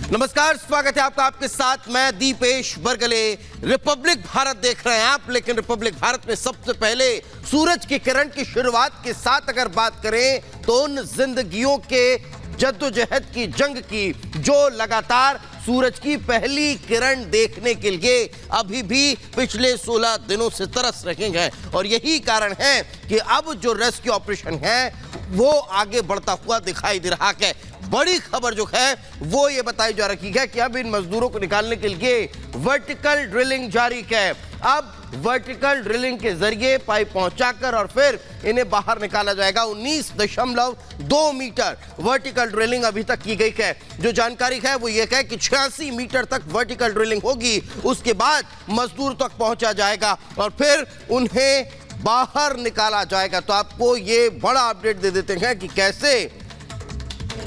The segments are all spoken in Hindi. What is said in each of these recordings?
नमस्कार, स्वागत है आपका। आपके साथ मैं दीपेश बरगले। रिपब्लिक भारत देख रहे हैं आप, लेकिन रिपब्लिक भारत में सबसे पहले सूरज की किरण की शुरुआत के साथ अगर बात करें तो उन जिंदगियों के जद्दोजहद की जंग की जो लगातार सूरज की पहली किरण देखने के लिए अभी भी पिछले 16 दिनों से तरस रहे हैं। और यही कारण है कि अब जो रेस्क्यू ऑपरेशन है वो आगे बढ़ता हुआ दिखाई दे रहा है। बड़ी खबर जो है वो ये बताई जा रही है कि अब इन मजदूरों को निकालने के लिए वर्टिकल ड्रिलिंग जारी है। अब वर्टिकल ड्रिलिंग के जरिए पाइप पहुंचाकर और फिर इन्हें बाहर निकाला जाएगा। 19.2 मीटर वर्टिकल ड्रिलिंग अभी तक की गई है। जो जानकारी है वो ये है कि 86 मीटर तक वर्टिकल ड्रिलिंग होगी, उसके बाद मजदूर तक पहुंचा जाएगा और फिर उन्हें बाहर निकाला जाएगा। तो आपको ये बड़ा अपडेट दे देते हैं कि कैसे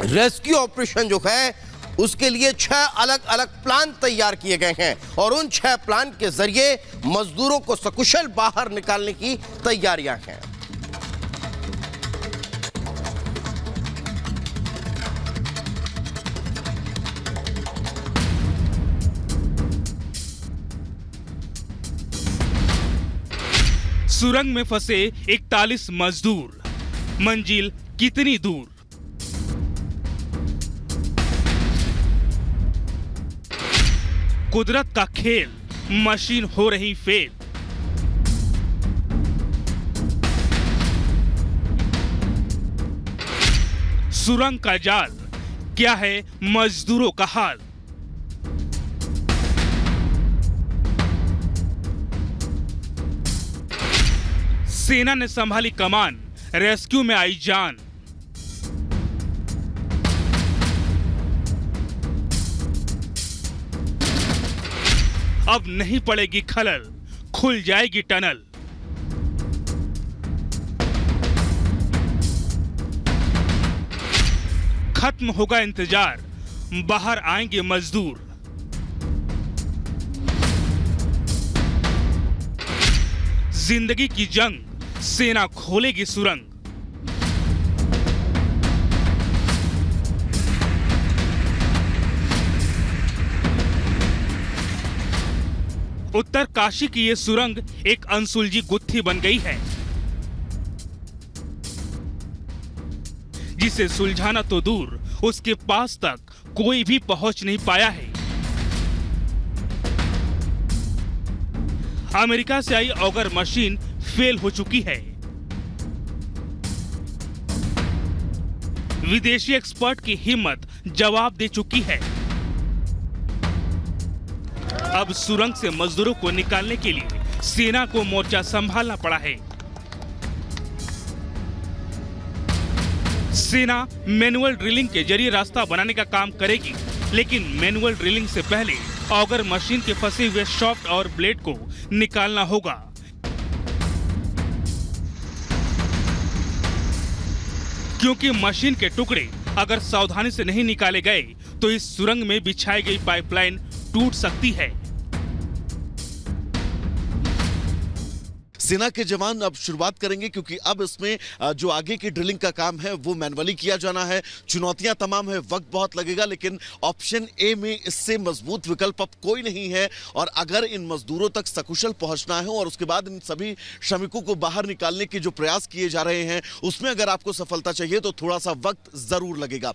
रेस्क्यू ऑपरेशन जो है उसके लिए 6 अलग अलग प्लान तैयार किए गए हैं और उन 6 प्लान के जरिए मजदूरों को सकुशल बाहर निकालने की तैयारियां हैं। सुरंग में फंसे 41 मजदूर, मंजिल कितनी दूर? कुदरत का खेल, मशीन हो रही फेल। सुरंग का जाल, क्या है मजदूरों का हाल? सेना ने संभाली कमान, रेस्क्यू में आई जान। अब नहीं पड़ेगी खलल, खुल जाएगी टनल। खत्म होगा इंतजार, बाहर आएंगे मजदूर। जिंदगी की जंग, सेना खोलेगी सुरंग। उत्तर काशी की ये सुरंग एक अनसुलझी गुत्थी बन गई है, जिसे सुलझाना तो दूर, उसके पास तक कोई भी पहुंच नहीं पाया है। अमेरिका से आई ऑगर मशीन फेल हो चुकी है। विदेशी एक्सपर्ट की हिम्मत जवाब दे चुकी है। अब सुरंग से मजदूरों को निकालने के लिए सेना को मोर्चा संभालना पड़ा है। सेना मैनुअल ड्रिलिंग के जरिए रास्ता बनाने का काम करेगी, लेकिन मैनुअल ड्रिलिंग से पहले ऑगर मशीन के फंसे हुए शाफ्ट और ब्लेड को निकालना होगा। क्योंकि मशीन के टुकड़े अगर सावधानी से नहीं निकाले गए तो इस सुरंग में बिछाई गई पाइपलाइन टूट सकती है। सेना के जवान अब शुरुआत करेंगे क्योंकि अब इसमें जो आगे की ड्रिलिंग का काम है वो मैनुअली किया जाना है। चुनौतियां तमाम है, वक्त बहुत लगेगा, लेकिन ऑप्शन ए में इससे मजबूत विकल्प अब कोई नहीं है। और अगर इन मजदूरों तक सकुशल पहुंचना है और उसके बाद इन सभी श्रमिकों को बाहर निकालने के जो प्रयास किए जा रहे हैं उसमें अगर आपको सफलता चाहिए तो थोड़ा सा वक्त जरूर लगेगा।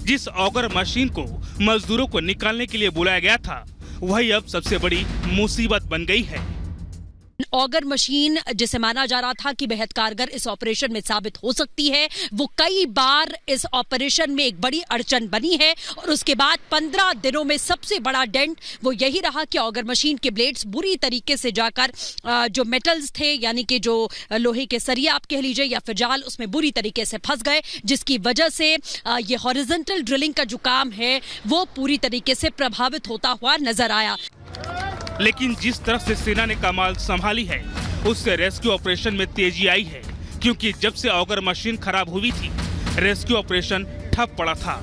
जिस ऑगर मशीन को मजदूरों को निकालने के लिए बुलाया गया था वही अब सबसे बड़ी मुसीबत बन गई है। ऑगर मशीन जिसे माना जा रहा था कि बेहद कारगर इस ऑपरेशन में साबित हो सकती है, वो कई बार इस ऑपरेशन में एक बड़ी अड़चन बनी है। और उसके बाद 15 दिनों में सबसे बड़ा डेंट वो यही रहा कि ऑगर मशीन के ब्लेड्स बुरी तरीके से जाकर जो मेटल्स थे, यानी कि जो लोहे के सरिया आप कह लीजिए या फिर जाल, उसमें बुरी तरीके से फंस गए, जिसकी वजह से ये हॉरिजॉन्टल ड्रिलिंग का जो काम है वो पूरी तरीके से प्रभावित होता हुआ नजर आया। लेकिन जिस तरह से सेना ने कमाल संभाली है उससे रेस्क्यू ऑपरेशन में तेजी आई है, क्योंकि जब से ऑगर मशीन खराब हुई थी रेस्क्यू ऑपरेशन ठप पड़ा था।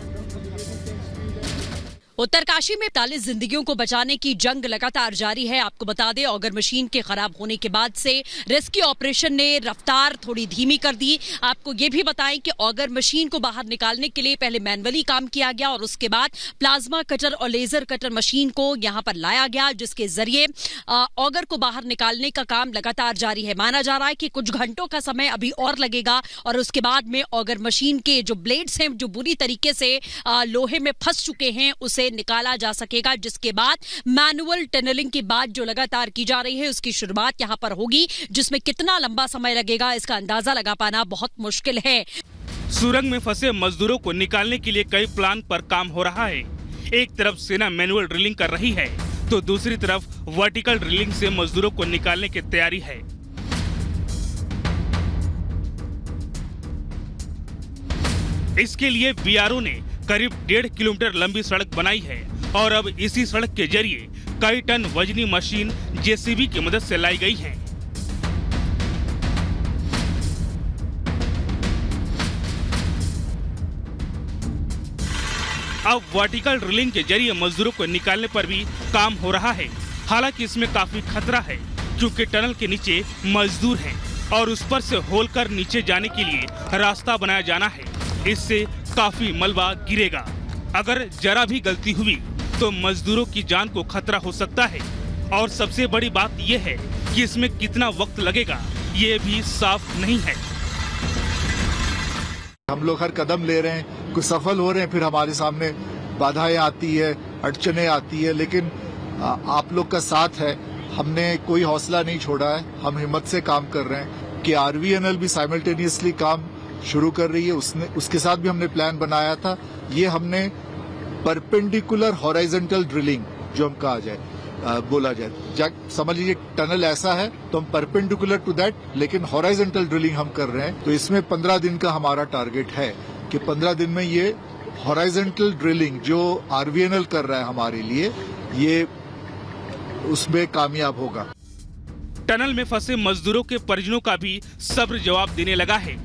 उत्तरकाशी में 45 जिंदगियों को बचाने की जंग लगातार जारी है। आपको बता दें, ऑगर मशीन के खराब होने के बाद से रेस्क्यू ऑपरेशन ने रफ्तार थोड़ी धीमी कर दी। आपको ये भी बताएं कि ऑगर मशीन को बाहर निकालने के लिए पहले मैनुअली काम किया गया और उसके बाद प्लाज्मा कटर और लेजर कटर मशीन को यहां पर लाया गया, जिसके जरिए ऑगर को बाहर निकालने का काम लगातार जारी है। माना जा रहा है कि कुछ घंटों का समय अभी और लगेगा और उसके बाद में ऑगर मशीन के जो ब्लेड्स हैं, जो बुरी तरीके से लोहे में फंस चुके हैं, उसे निकाला जा सकेगा, जिसके बाद मैनुअल टनलिंग की बात जो लगातार की जा रही है उसकी शुरुआत यहां पर होगी, जिसमें कितना लंबा समय लगेगा इसका अंदाजा लगा पाना बहुत मुश्किल है। सुरंग में फंसे मजदूरों को निकालने के लिए कई प्लान पर काम हो रहा है। एक तरफ सेना मैनुअल ड्रिलिंग कर रही है तो दूसरी तरफ वर्टिकल ड्रिलिंग से मजदूरों को निकालने की तैयारी है। इसके लिए बीआरओ ने करीब 1.5 किलोमीटर लंबी सड़क बनाई है और अब इसी सड़क के जरिए कई टन वजनी मशीन जेसीबी की मदद से लाई गई है। अब वर्टिकल ड्रिलिंग के जरिए मजदूरों को निकालने पर भी काम हो रहा है। हालांकि इसमें काफी खतरा है क्योंकि टनल के नीचे मजदूर हैं और उस पर से होल कर नीचे जाने के लिए रास्ता बनाया जाना है। इससे काफी मलबा गिरेगा। अगर जरा भी गलती हुई तो मजदूरों की जान को खतरा हो सकता है और सबसे बड़ी बात यह है कि इसमें कितना वक्त लगेगा ये भी साफ नहीं है। हम लोग हर कदम ले रहे हैं, कुछ सफल हो रहे हैं, फिर हमारे सामने बाधाएं आती है, अड़चने आती है, लेकिन आप लोग का साथ है। हमने कोई हौसला नहीं छोड़ा है, हम हिम्मत से काम कर रहे हैं कि आरवीएनएल भी साइमल्टेनियसली काम शुरू कर रही है। उसके साथ भी हमने प्लान बनाया था। ये हमने परपेंडिकुलर हॉराइजॉन्टल ड्रिलिंग जो हम कहा जाए बोला जाए, समझ लीजिए टनल ऐसा है तो हम परपेंडिकुलर टू दैट लेकिन हॉराइजॉन्टल ड्रिलिंग हम कर रहे हैं। तो इसमें 15 दिन का हमारा टारगेट है कि 15 दिन में ये हॉराइजॉन्टल ड्रिलिंग जो आरवीएनएल कर रहा है हमारे लिए, ये उसमें कामयाब होगा। टनल में फंसे मजदूरों के परिजनों का भी सब्र जवाब देने लगा है।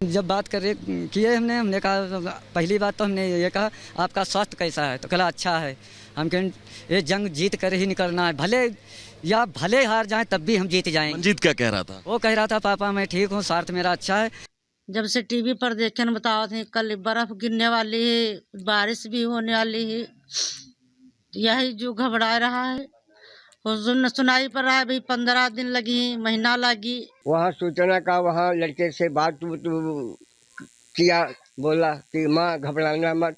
जब बात किए हमने कहा, पहली बात तो हमने ये कहा आपका स्वास्थ्य कैसा है, तो कहा अच्छा है। हम कहें ये जंग जीत कर ही निकलना है, भले हार जाएं तब भी हम जीत जाएंगे। मंजीत क्या कह रहा था? वो कह रहा था पापा मैं ठीक हूँ, स्वास्थ्य मेरा अच्छा है। जब से टीवी पर देखे न बताओ थे कल बर्फ गिरने वाली है, बारिश भी होने वाली है, यही जो घबरा रहा है। सुनाई पर रहा है भाई 15 दिन लगी, महीना लगी। वहाँ सूचना का वहाँ लड़के से बात किया, बोला कि माँ घबराना मत,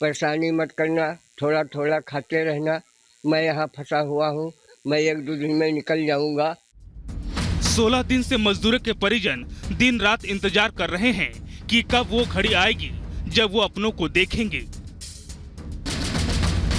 परेशानी मत करना, थोड़ा थोड़ा खाते रहना, मैं यहाँ फंसा हुआ हूँ, मैं 1-2 दिन में निकल जाऊँगा। 16 दिन से मजदूरों के परिजन दिन रात इंतजार कर रहे हैं कि कब वो घड़ी आएगी जब वो अपनों को देखेंगे।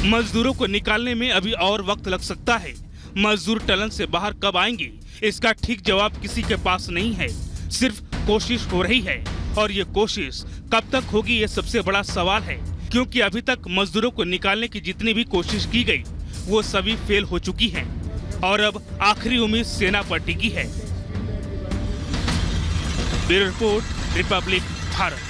मजदूरों को निकालने में अभी और वक्त लग सकता है। मजदूर टनल से बाहर कब आएंगे इसका ठीक जवाब किसी के पास नहीं है। सिर्फ कोशिश हो रही है और ये कोशिश कब तक होगी ये सबसे बड़ा सवाल है, क्योंकि अभी तक मजदूरों को निकालने की जितनी भी कोशिश की गई वो सभी फेल हो चुकी हैं और अब आखिरी उम्मीद सेना पर टिकी है। Bureau report, Republic Bharat.